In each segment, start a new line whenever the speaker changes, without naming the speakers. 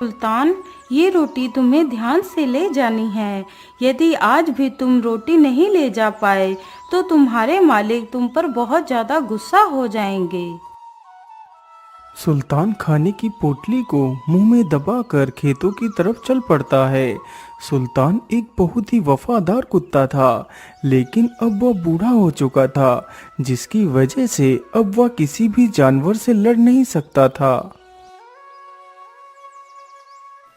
सुल्तान, ये रोटी तुम्हें ध्यान से ले जानी है। यदि आज भी तुम रोटी नहीं ले जा पाए तो तुम्हारे मालिक तुम पर बहुत ज़्यादा गुस्सा हो जाएंगे।
सुल्तान खाने की पोटली को मुंह में दबाकर खेतों की तरफ चल पड़ता है। सुल्तान एक बहुत ही वफादार कुत्ता था, लेकिन अब वह बूढ़ा हो चुका था, जिसकी वजह से अब वह किसी भी जानवर से लड़ नहीं सकता था।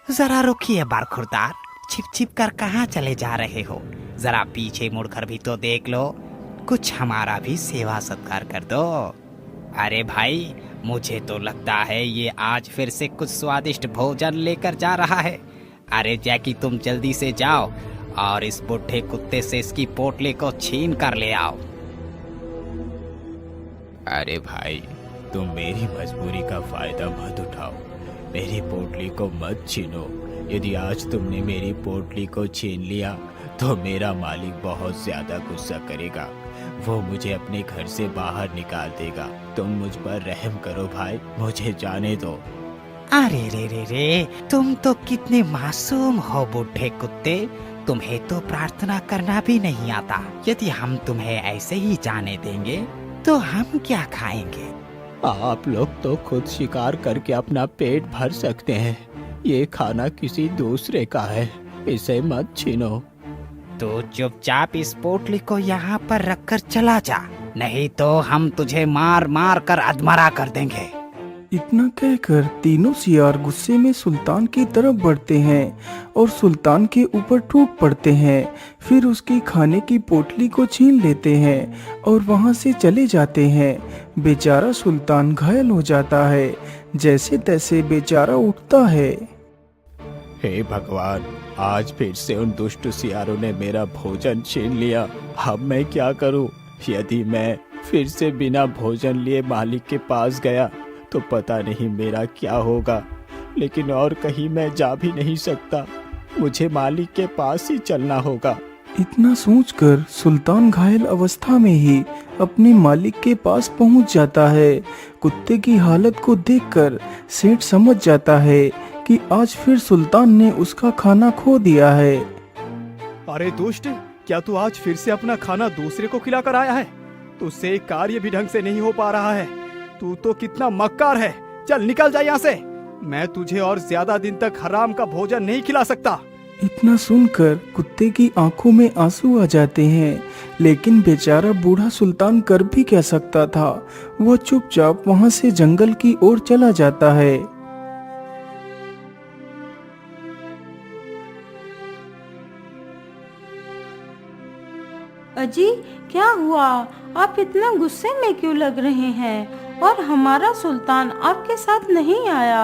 जरा रुकिए बरखुरदार, छिप छिप कर कहाँ चले जा रहे हो? जरा पीछे मुड़कर भी तो देख लो, कुछ हमारा भी सेवा सत्कार कर दो। अरे भाई, मुझे तो लगता है ये आज फिर से कुछ स्वादिष्ट भोजन लेकर जा रहा है। अरे जैकी, तुम जल्दी से जाओ और इस बुढ़े कुत्ते से इसकी पोटली को छीन कर ले आओ।
अरे भाई, तुम मेरी मजबूरी का फायदा मत उठाओ, मेरी पोटली को मत छीनो। यदि आज तुमने मेरी पोटली को छीन लिया तो मेरा मालिक बहुत ज्यादा गुस्सा करेगा, वो मुझे अपने घर से बाहर निकाल देगा। तुम मुझ पर रहम करो भाई, मुझे जाने दो।
अरे रे रे रे, तुम तो कितने मासूम हो बुढ़े कुत्ते, तुम्हें तो प्रार्थना करना भी नहीं आता। यदि हम तुम्हें ऐसे ही जाने देंगे तो हम क्या खाएंगे?
आप लोग तो खुद शिकार करके अपना पेट भर सकते हैं, ये खाना किसी दूसरे का है, इसे मत छीनो।
तो चुपचाप इस पोटली को यहाँ पर रखकर चला जा, नहीं तो हम तुझे मार मार कर अधमरा कर देंगे।
इतना कहकर तीनों सियार गुस्से में सुल्तान की तरफ बढ़ते हैं और सुल्तान के ऊपर टूट पड़ते हैं। फिर उसकी खाने की पोटली को छीन लेते हैं और वहां से चले जाते हैं। बेचारा सुल्तान घायल हो जाता है। जैसे तैसे बेचारा उठता है।
हे भगवान, आज फिर से उन दुष्ट सियारों ने मेरा भोजन छीन लिया। अब मैं क्या करूं? यदि मैं फिर से बिना भोजन लिए मालिक के पास गया तो पता नहीं मेरा क्या होगा, लेकिन और कहीं मैं जा भी नहीं सकता, मुझे मालिक के पास ही चलना होगा।
इतना सोचकर सुल्तान घायल अवस्था में ही अपने मालिक के पास पहुंच जाता है। कुत्ते की हालत को देखकर सेठ समझ जाता है कि आज फिर सुल्तान ने उसका खाना खो दिया है।
अरे दुष्ट, क्या तू आज फिर से अपना खाना दूसरे को खिलाकर आया है? तुझसे एक कार्य भी ढंग से नहीं हो पा रहा है। तू तो कितना मक्कार है। चल निकल जा यहाँ से। मैं तुझे और ज्यादा दिन तक हराम का भोजन नहीं खिला सकता।
इतना सुनकर कुत्ते की आंखों में आंसू आ जाते हैं, लेकिन बेचारा बूढ़ा सुल्तान कर भी क्या सकता था। वो चुपचाप वहां से जंगल की ओर चला जाता है।
अजी, क्या हुआ? आप इतना गुस्से में क्यों लग रहे हैं? और हमारा सुल्तान आपके साथ नहीं आया,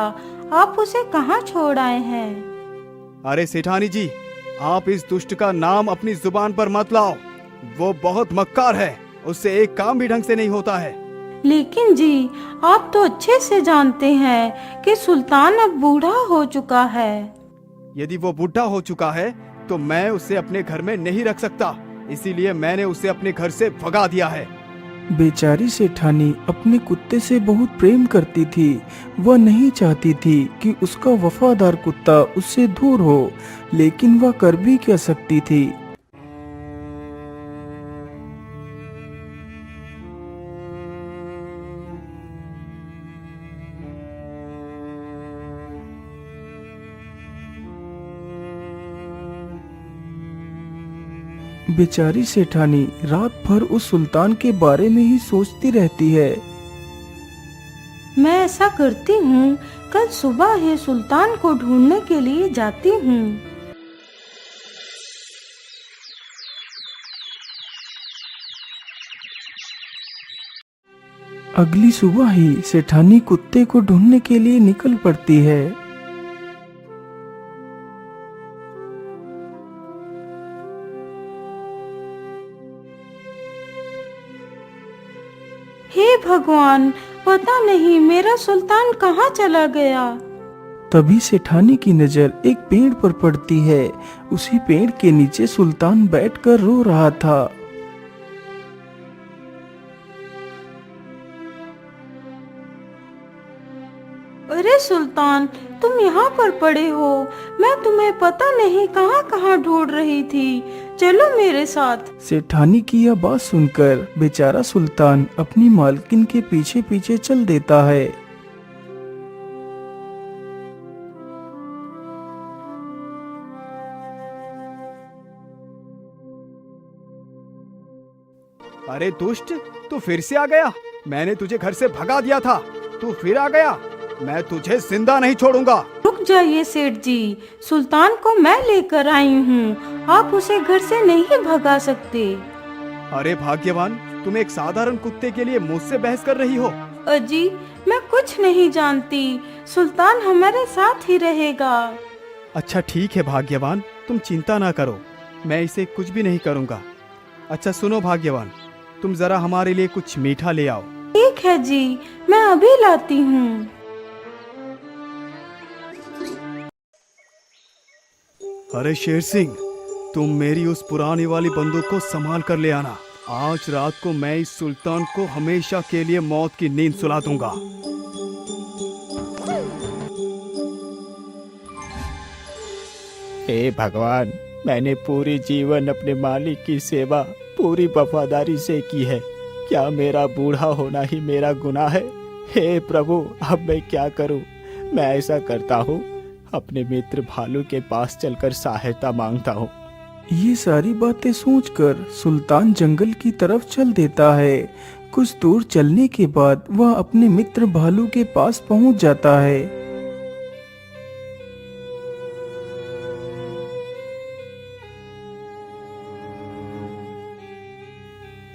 आप उसे कहाँ छोड़ आए हैं?
अरे सेठानी जी, आप इस दुष्ट का नाम अपनी जुबान पर मत लाओ। वो बहुत मक्कार है, उससे एक काम भी ढंग से नहीं होता है।
लेकिन जी, आप तो अच्छे से जानते हैं कि सुल्तान अब बूढ़ा हो चुका है।
यदि वो बूढ़ा हो चुका है तो मैं उसे अपने घर में नहीं रख सकता, इसीलिए मैंने उसे अपने घर से भगा दिया है।
बेचारी सेठानी अपने कुत्ते से बहुत प्रेम करती थी। वह नहीं चाहती थी कि उसका वफादार कुत्ता उससे दूर हो, लेकिन वह कर भी क्या सकती थी। बेचारी सेठानी रात भर उस सुल्तान के बारे में ही सोचती रहती है।
मैं ऐसा करती हूँ, कल सुबह ही सुल्तान को ढूंढने के लिए जाती हूँ।
अगली सुबह ही सेठानी कुत्ते को ढूंढने के लिए निकल पड़ती है।
हे भगवान, पता नहीं मेरा सुल्तान कहाँ चला गया।
तभी सेठानी की नजर एक पेड़ पर पड़ती है। उसी पेड़ के नीचे सुल्तान बैठकर रो रहा था।
अरे सुल्तान, तुम यहाँ पर पड़े हो। मैं तुम्हें पता नहीं कहाँ कहाँ ढूंढ रही थी। चलो मेरे साथ।
सेठानी की यह बात सुनकर बेचारा सुल्तान अपनी मालकिन के पीछे पीछे चल देता है।
अरे दुष्ट, तू फिर से आ गया। मैंने तुझे घर से भगा दिया था, तू फिर आ गया। मैं तुझे जिंदा नहीं छोड़ूंगा।
रुक जाइए सेठ जी, सुल्तान को मैं लेकर आई हूँ। आप उसे घर से नहीं भगा सकते।
अरे भाग्यवान, तुम एक साधारण कुत्ते के लिए मुझसे बहस कर रही हो।
अजी, मैं कुछ नहीं जानती। सुल्तान हमारे साथ ही रहेगा।
अच्छा ठीक है भाग्यवान, तुम चिंता ना करो, मैं इसे कुछ भी नहीं करूंगा। अच्छा सुनो भाग्यवान, तुम जरा हमारे लिए कुछ मीठा ले आओ।
ठीक है जी, मैं अभी लाती हूँ।
अरे शेर सिंह, तुम मेरी उस पुरानी वाली बंदूक को संभाल कर ले आना। आज रात को मैं इस सुल्तान को हमेशा के लिए मौत की नींद सुला दूंगा।
हे भगवान, मैंने पूरी जीवन अपने मालिक की सेवा पूरी वफादारी से की है। क्या मेरा बूढ़ा होना ही मेरा गुनाह है? हे प्रभु, अब मैं क्या करूं? मैं ऐसा करता हूं, अपने मित्र भालू के पास चलकर सहायता मांगता हूं।
ये सारी बातें सोचकर सुल्तान जंगल की तरफ चल देता है। कुछ दूर चलने के बाद वह अपने मित्र भालू के पास पहुंच जाता है।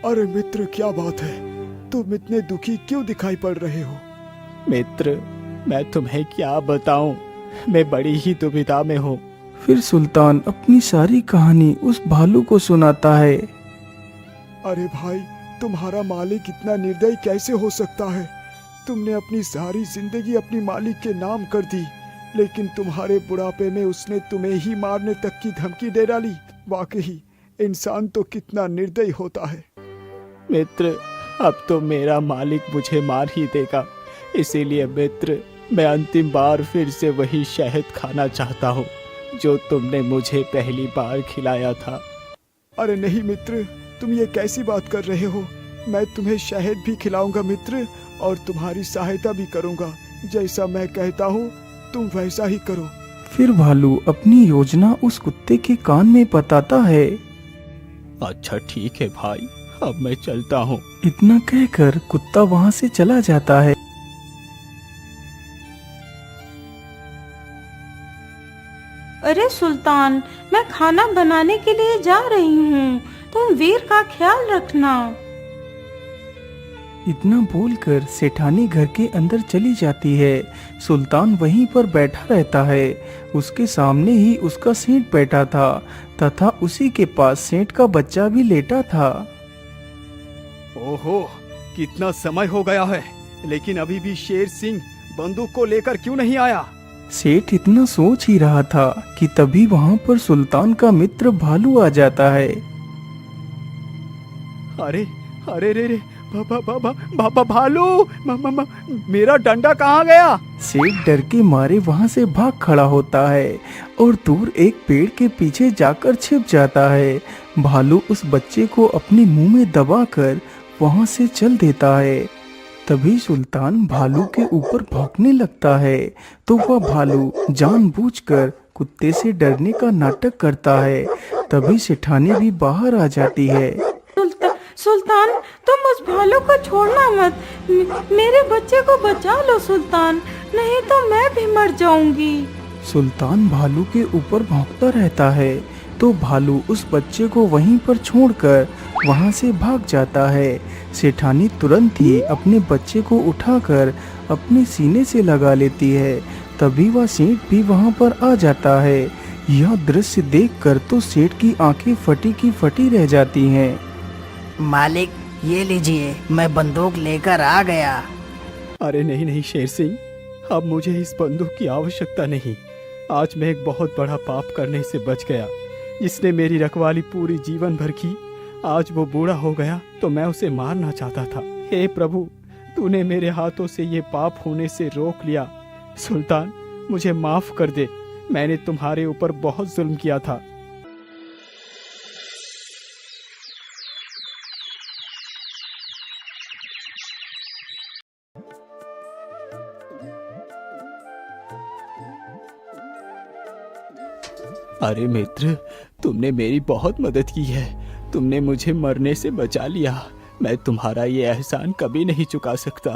अरे मित्र, क्या बात है? तुम इतने दुखी क्यों दिखाई पड़ रहे हो?
मित्र, मैं तुम्हें क्या बताऊं, मैं बड़ी ही दुविधा में हूँ।
फिर सुल्तान अपनी सारी कहानी उस भालू को सुनाता है।
अरे भाई, तुम्हारा मालिक इतना निर्दयी कैसे हो सकता है? तुमने अपनी सारी जिंदगी अपनी मालिक के नाम कर दी, लेकिन तुम्हारे बुढ़ापे में उसने तुम्हें ही मारने तक की धमकी दे डाली। वाकई इंसान तो कितना निर्दयी होता है।
मित्र, अब तो मेरा मालिक मुझे मार ही देगा, इसीलिए मित्र, मैं अंतिम बार फिर से वही शहद खाना चाहता हूँ जो तुमने मुझे पहली बार खिलाया था।
अरे नहीं मित्र, तुम ये कैसी बात कर रहे हो? मैं तुम्हें शहद भी खिलाऊंगा मित्र, और तुम्हारी सहायता भी करूंगा। जैसा मैं कहता हूँ तुम वैसा ही करो।
फिर भालू अपनी योजना उस कुत्ते के कान में बताता है।
अच्छा ठीक है भाई, अब मैं चलता हूँ।
इतना कहकर कुत्ता वहाँ से चला जाता है।
अरे सुल्तान, मैं खाना बनाने के लिए जा रही हूँ। तुम वीर का ख्याल रखना।
इतना बोलकर सेठानी घर के अंदर चली जाती है। सुल्तान वहीं पर बैठा रहता है। उसके सामने ही उसका सेठ बैठा था तथा उसी के पास सेठ का बच्चा भी लेटा था।
ओहो, कितना समय हो गया है, लेकिन अभी भी शेर सिंह बंदूक को लेकर क्यों नहीं आया?
सेठ इतना सोच ही रहा था कि तभी वहाँ पर सुल्तान का मित्र भालू आ जाता है।
अरे अरे रे रे, बाबा भालू, मेरा डंडा कहाँ गया?
सेठ डर के मारे वहाँ से भाग खड़ा होता है और दूर एक पेड़ के पीछे जाकर छिप जाता है। भालू उस बच्चे को अपने मुंह में दबाकर वहाँ से चल देता है। तभी सुल्तान भालू के ऊपर भौंकने लगता है, तो वह भालू जानबूझकर कुत्ते से डरने का नाटक करता है। तभी सेठानी भी बाहर आ जाती है।
सुल्तान, तुम उस भालू को छोड़ना मत। मेरे बच्चे को बचा लो सुल्तान, नहीं तो मैं भी मर जाऊंगी।
सुल्तान भालू के ऊपर भौंकता रहता है, तो भालू उस बच्चे को वहीं पर छोड़कर वहां से भाग जाता है। सेठानी तुरंत ही अपने बच्चे को उठाकर अपने सीने से लगा लेती है। तभी वह सेठ भी वहां पर आ जाता है। यह दृश्य देखकर तो सेठ की आंखें फटी की फटी रह जाती हैं।
मालिक, ये लीजिए, मैं बंदूक लेकर आ गया।
अरे नहीं नहीं शेर सिंह, अब मुझे इस बंदूक की आवश्यकता नहीं। आज मैं एक बहुत बड़ा पाप करने से बच गया। जिसने मेरी रखवाली पूरी जीवन भर की, आज वो बूढ़ा हो गया तो मैं उसे मारना चाहता था। हे प्रभु, तूने मेरे हाथों से ये पाप होने से रोक लिया। सुल्तान, मुझे माफ कर दे, मैंने तुम्हारे ऊपर बहुत जुल्म किया था।
अरे मित्र, तुमने मेरी बहुत मदद की है। तुमने मुझे मरने से बचा लिया। मैं तुम्हारा ये एहसान कभी नहीं चुका सकता।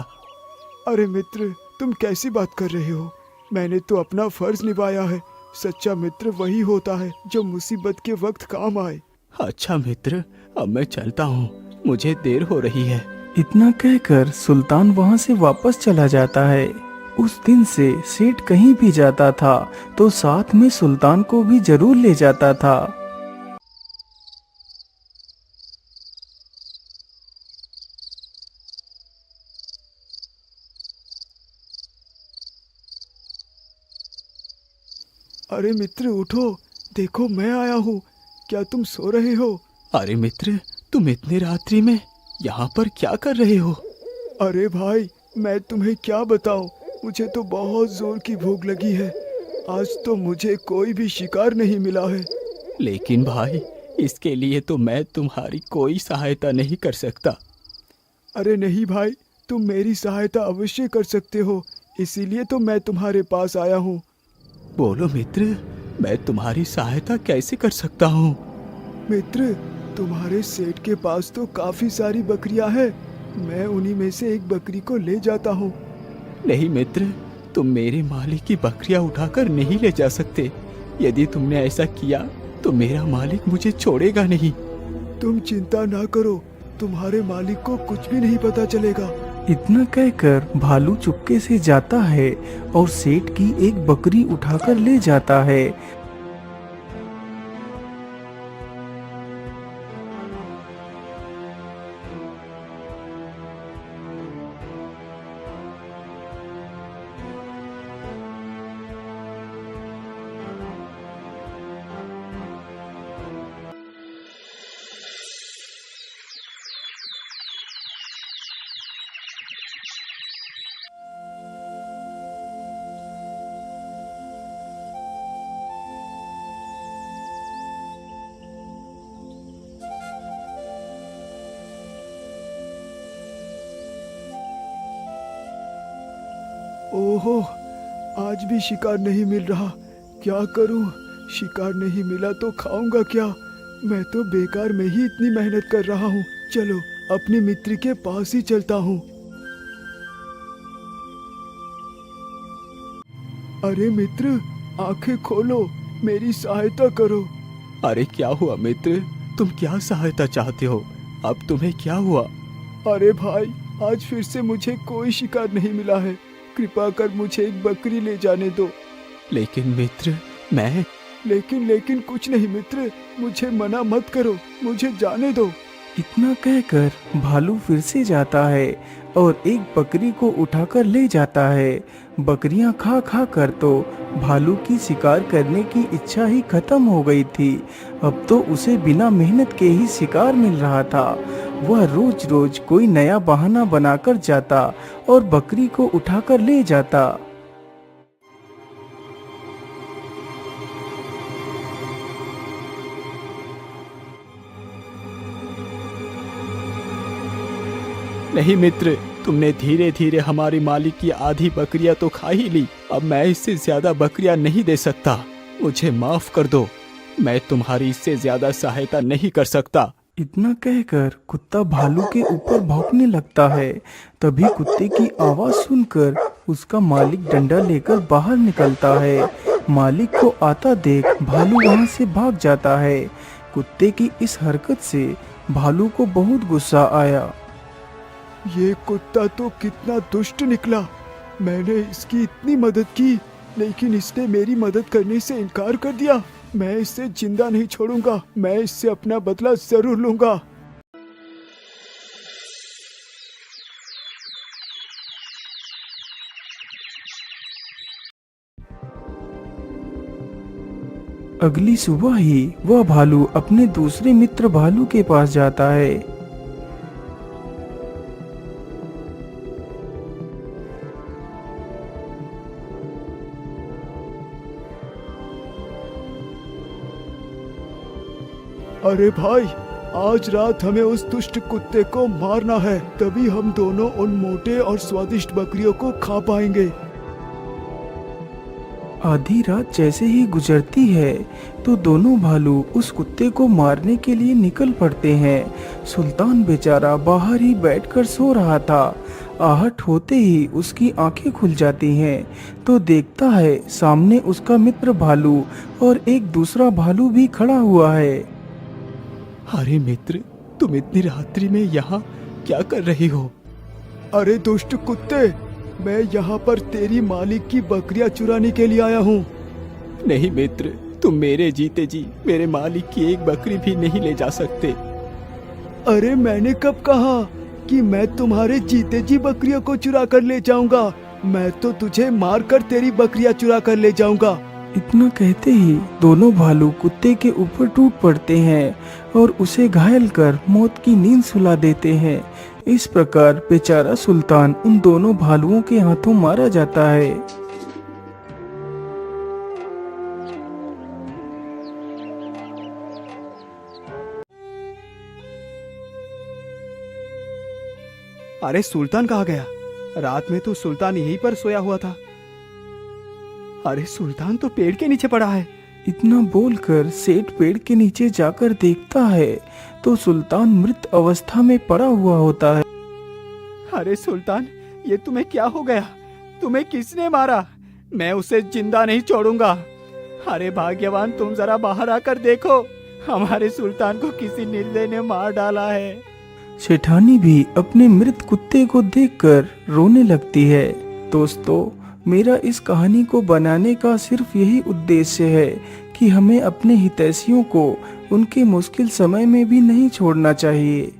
अरे मित्र, तुम कैसी बात कर रहे हो? मैंने तो अपना फर्ज निभाया है। सच्चा मित्र वही होता है जो मुसीबत के वक्त काम आए।
अच्छा मित्र, अब मैं चलता हूँ, मुझे देर हो रही है।
इतना कहकर सुल्तान वहां से वापस चला जाता है। उस दिन से सेठ कहीं भी जाता था तो साथ में सुल्तान को भी जरूर ले जाता था।
अरे मित्र उठो, देखो मैं आया हूँ। क्या तुम सो रहे हो?
अरे मित्र, तुम इतनी रात्रि में यहाँ पर क्या कर रहे हो?
अरे भाई, मैं तुम्हें क्या बताऊं, मुझे तो बहुत जोर की भूख लगी है। आज तो मुझे कोई भी शिकार नहीं मिला है।
लेकिन भाई, इसके लिए तो मैं तुम्हारी कोई सहायता नहीं कर सकता।
अरे नहीं भाई, तुम मेरी सहायता अवश्य कर सकते हो, इसीलिए तो मैं तुम्हारे पास आया हूँ।
बोलो मित्र, मैं तुम्हारी सहायता कैसे कर सकता हूँ?
मित्र, तुम्हारे सेठ के पास तो काफी सारी बकरियां हैं। मैं उन्हीं में से एक बकरी को ले जाता हूँ।
नहीं मित्र, तुम मेरे मालिक की बकरियां उठाकर नहीं ले जा सकते। यदि तुमने ऐसा किया तो मेरा मालिक मुझे छोड़ेगा नहीं।
तुम चिंता ना करो, तुम्हारे मालिक को कुछ भी नहीं पता चलेगा।
इतना कहकर भालू चुपके से जाता है और सेठ की एक बकरी उठाकर ले जाता है।
ओहो, आज भी शिकार नहीं मिल रहा। क्या करूं? शिकार नहीं मिला तो खाऊंगा क्या? मैं तो बेकार में ही इतनी मेहनत कर रहा हूं। चलो अपने मित्र के पास ही चलता हूं। अरे मित्र, आंखें खोलो, मेरी सहायता करो।
अरे क्या हुआ मित्र, तुम क्या सहायता चाहते हो? अब तुम्हें क्या हुआ?
अरे भाई, आज फिर से मुझे कोई शिकार नहीं मिला है। कृपा कर मुझे एक बकरी ले जाने दो।
लेकिन मित्र, मैं
लेकिन कुछ नहीं मित्र, मुझे मना मत करो, मुझे जाने दो।
इतना कहकर भालू फिर से जाता है और एक बकरी को उठाकर ले जाता है। बकरियां खा खा कर तो भालू की शिकार करने की इच्छा ही खत्म हो गई थी। अब तो उसे बिना मेहनत के ही शिकार मिल रहा था। वह रोज रोज कोई नया बहाना बनाकर जाता और बकरी को उठाकर ले जाता।
नहीं मित्र, तुमने धीरे धीरे हमारी मालिक की आधी बकरियां तो खा ही ली। अब मैं इससे ज्यादा बकरियां नहीं दे सकता। मुझे माफ कर दो, मैं तुम्हारी इससे ज्यादा सहायता नहीं कर सकता।
इतना कहकर कुत्ता भालू के ऊपर भौंकने लगता है। तभी कुत्ते की आवाज सुनकर उसका मालिक डंडा लेकर बाहर निकलता है। मालिक को आता देख भालू वहां से भाग जाता है। कुत्ते की इस हरकत से भालू को बहुत गुस्सा आया।
ये कुत्ता तो कितना दुष्ट निकला। मैंने इसकी इतनी मदद की, लेकिन इसने मेरी मदद करने से इनकार कर दिया। मैं इसे जिंदा नहीं छोड़ूंगा। मैं इससे अपना बदला जरूर लूंगा।
अगली सुबह ही वह भालू अपने दूसरे मित्र भालू के पास जाता है।
अरे भाई, आज रात हमें उस दुष्ट कुत्ते को मारना है, तभी हम दोनों उन मोटे और स्वादिष्ट बकरियों को खा पाएंगे।
आधी रात जैसे ही गुजरती है तो दोनों भालू उस कुत्ते को मारने के लिए निकल पड़ते हैं। सुल्तान बेचारा बाहर ही बैठकर सो रहा था। आहट होते ही उसकी आंखें खुल जाती हैं तो देखता है सामने उसका मित्र भालू और एक दूसरा भालू भी खड़ा हुआ है।
अरे मित्र, तुम इतनी रात्रि में यहाँ क्या कर रही हो? अरे दुष्ट कुत्ते, मैं यहाँ पर तेरी मालिक की बकरियां चुराने के लिए आया हूँ।
नहीं मित्र, तुम मेरे जीते जी मेरे मालिक की एक बकरी भी नहीं ले जा सकते।
अरे मैंने कब कहा कि मैं तुम्हारे जीते जी बकरियों को चुरा कर ले जाऊंगा? मैं तो तुझे मारकर तेरी बकरियां चुरा कर ले जाऊंगा।
इतना कहते ही दोनों भालू कुत्ते के ऊपर टूट पड़ते हैं और उसे घायल कर मौत की नींद सुला देते हैं। इस प्रकार बेचारा सुल्तान उन दोनों भालुओं के हाथों मारा जाता है।
अरे सुल्तान कहाँ गया? रात में तो सुल्तान यहीं पर सोया हुआ था। अरे सुल्तान तो पेड़ के नीचे पड़ा है।
इतना बोलकर सेठ पेड़ के नीचे जाकर देखता है तो सुल्तान मृत अवस्था में पड़ा हुआ होता है।
अरे सुल्तान, ये तुम्हें क्या हो गया? तुम्हें किसने मारा? मैं उसे जिंदा नहीं छोड़ूंगा। अरे भाग्यवान, तुम जरा बाहर आकर देखो, हमारे सुल्तान को किसी निर्दयी ने मार डाला है।
सेठानी भी अपने मृत कुत्ते को देखकर रोने लगती है। दोस्तों, मेरा इस कहानी को बनाने का सिर्फ यही उद्देश्य है कि हमें अपने हितैषियों को उनके मुश्किल समय में भी नहीं छोड़ना चाहिए।